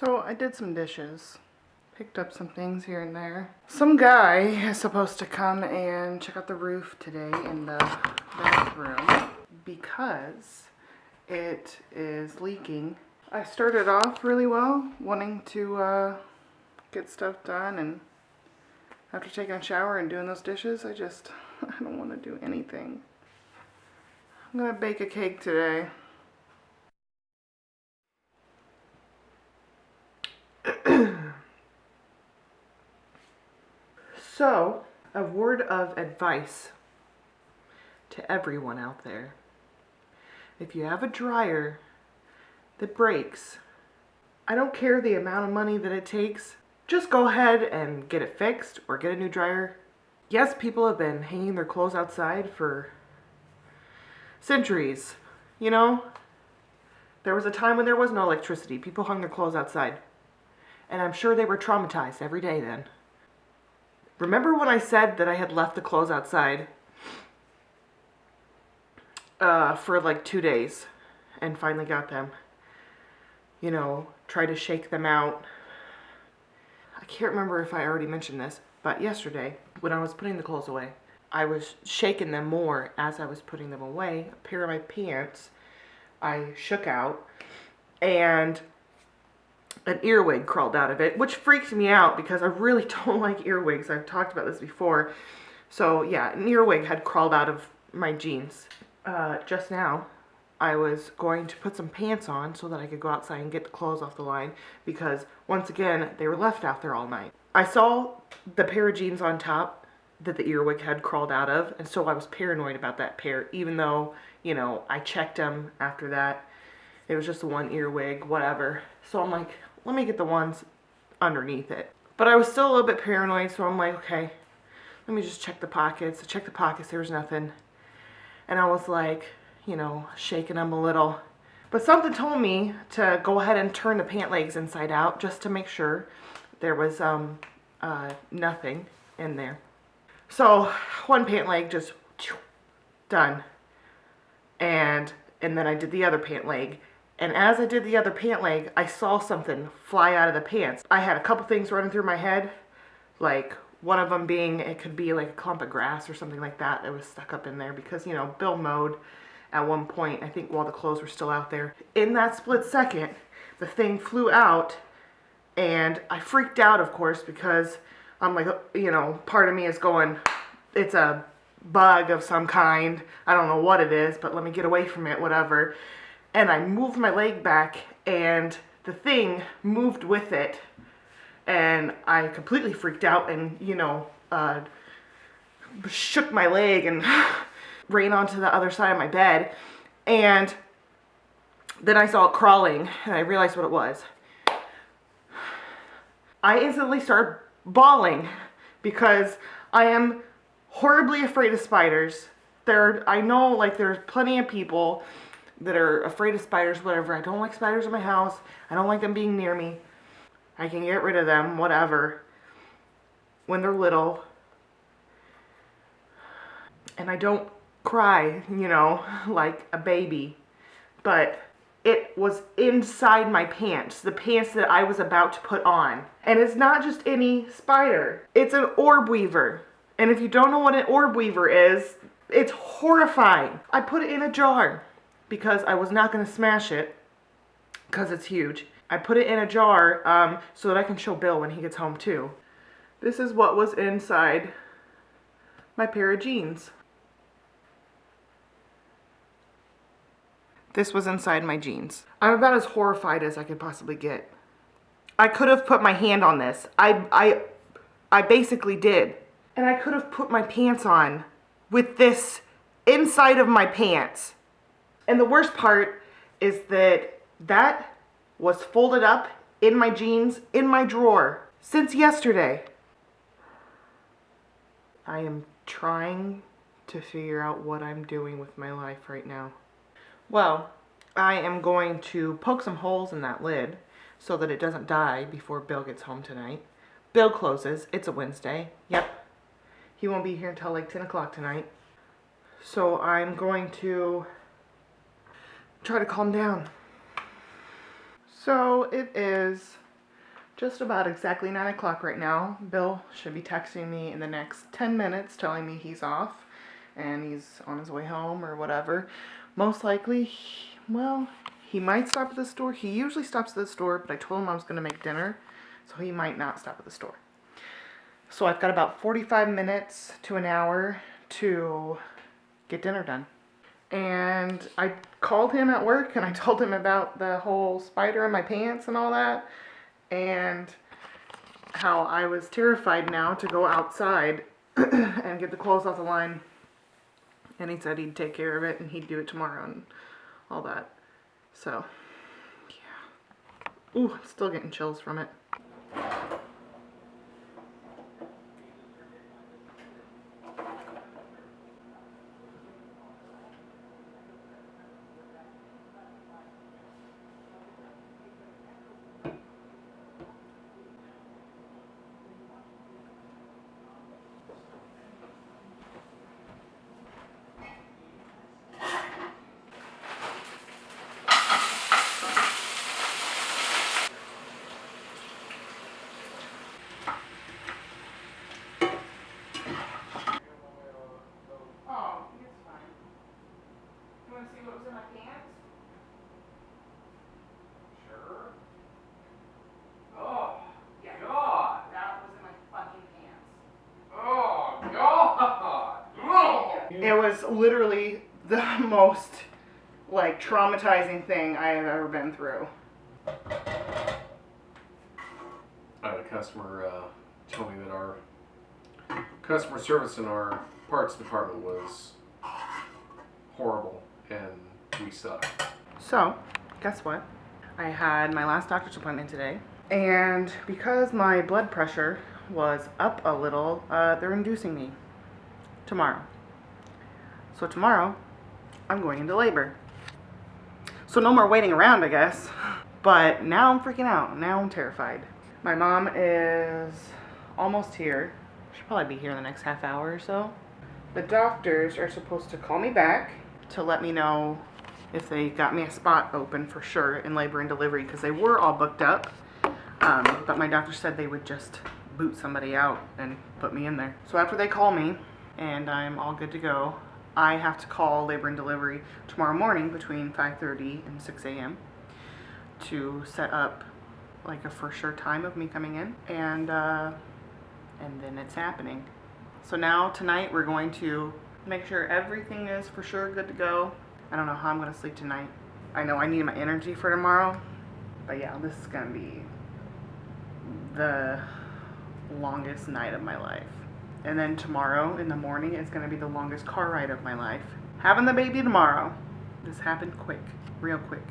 So I did some dishes, picked up some things here and there. Some guy is supposed to come and check out the roof today in the bathroom because it is leaking. I started off really well, wanting to get stuff done, and after taking a shower and doing those dishes, I don't want to do anything. I'm gonna bake a cake today. So, a word of advice to everyone out there. If you have a dryer that breaks, I don't care the amount of money that it takes, just go ahead and get it fixed or get a new dryer. Yes, people have been hanging their clothes outside for centuries, you know? There was a time when there was no electricity. People hung their clothes outside. And I'm sure they were traumatized every day then. Remember when I said that I had left the clothes outside for like 2 days and finally got them? You know, try to shake them out. I can't remember if I already mentioned this, but yesterday when I was putting the clothes away, I was shaking them more as I was putting them away. A pair of my pants I shook out, and an earwig crawled out of it, which freaked me out because I really don't like earwigs. I've talked about this before. So yeah, an earwig had crawled out of my jeans. Just now, I was going to put some pants on so that I could go outside and get the clothes off the line because, once again, they were left out there all night. I saw the pair of jeans on top that the earwig had crawled out of, and so I was paranoid about that pair, even though, you know, I checked them after that. It was just the one earwig, whatever. So I'm like, let me get the ones underneath it. But I was still a little bit paranoid, so I'm like, okay, let me just check the pockets. I checked the pockets, there was nothing. And I was like, you know, shaking them a little. But something told me to go ahead and turn the pant legs inside out just to make sure there was nothing in there. So one pant leg just done. And then I did the other pant leg. And as I did the other pant leg, I saw something fly out of the pants. I had a couple things running through my head, like one of them being, it could be like a clump of grass or something like that was stuck up in there because, you know, Bill mowed at one point, I think, while the clothes were still out there. In that split second, the thing flew out, and I freaked out, of course, because I'm like, you know, part of me is going, it's a bug of some kind. I don't know what it is, but let me get away from it, whatever. And I moved my leg back, and the thing moved with it. And I completely freaked out and, you know, shook my leg and ran onto the other side of my bed. And then I saw it crawling, and I realized what it was. I instantly started bawling because I am horribly afraid of spiders. I know, like, there's plenty of people that are afraid of spiders, whatever. I don't like spiders in my house. I don't like them being near me. I can get rid of them, whatever, when they're little. And I don't cry, you know, like a baby. But it was inside my pants, the pants that I was about to put on. And it's not just any spider. It's an orb weaver. And if you don't know what an orb weaver is, it's horrifying. I put it in a jar because I was not going to smash it because it's huge. I put it in a jar so that I can show Bill when he gets home too. This is what was inside my pair of jeans. This was inside my jeans. I'm about as horrified as I could possibly get. I could have put my hand on this. I basically did. And I could have put my pants on with this inside of my pants. And the worst part is that was folded up in my jeans, in my drawer, since yesterday. I am trying to figure out what I'm doing with my life right now. Well, I am going to poke some holes in that lid so that it doesn't die before Bill gets home tonight. Bill closes. It's a Wednesday. Yep. He won't be here until like 10 o'clock tonight. So I'm going to try to calm down. So it is just about exactly 9 o'clock right now. Bill should be texting me in the next 10 minutes telling me he's off and he's on his way home or whatever. Most likely, well, he might stop at the store. He usually stops at the store, but I told him I was going to make dinner, so he might not stop at the store. So I've got about 45 minutes to an hour to get dinner done. And I called him at work and I told him about the whole spider in my pants and all that, and how I was terrified now to go outside and get the clothes off the line. And he said he'd take care of it and he'd do it tomorrow and all that. So, yeah. Ooh, I'm still getting chills from it. Oh, it's fine. You want to see what was in my pants? Sure. Oh, God. That was in my fucking pants. Oh, God. Oh. It was literally the most, like, traumatizing thing I have ever been through. I had a customer tell me that our customer service in our parts department was horrible and we suck. So, guess what? I had my last doctor's appointment today, and because my blood pressure was up a little, they're inducing me tomorrow. So tomorrow, I'm going into labor. So no more waiting around, I guess. But now I'm freaking out. Now I'm terrified. My mom is almost here. She'll probably be here in the next half hour or so. The doctors are supposed to call me back to let me know if they got me a spot open for sure in labor and delivery, because they were all booked up. But my doctor said they would just boot somebody out and put me in there. So after they call me and I'm all good to go, I have to call labor and delivery tomorrow morning between 5:30 and 6 a.m. to set up like a for sure time of me coming in, and then it's happening. So now tonight we're going to make sure everything is for sure good to go. I don't know how I'm going to sleep tonight. I know I need my energy for tomorrow, but yeah, this is going to be the longest night of my life. And then tomorrow in the morning is going to be the longest car ride of my life. Having the baby tomorrow. This happened quick, real quick.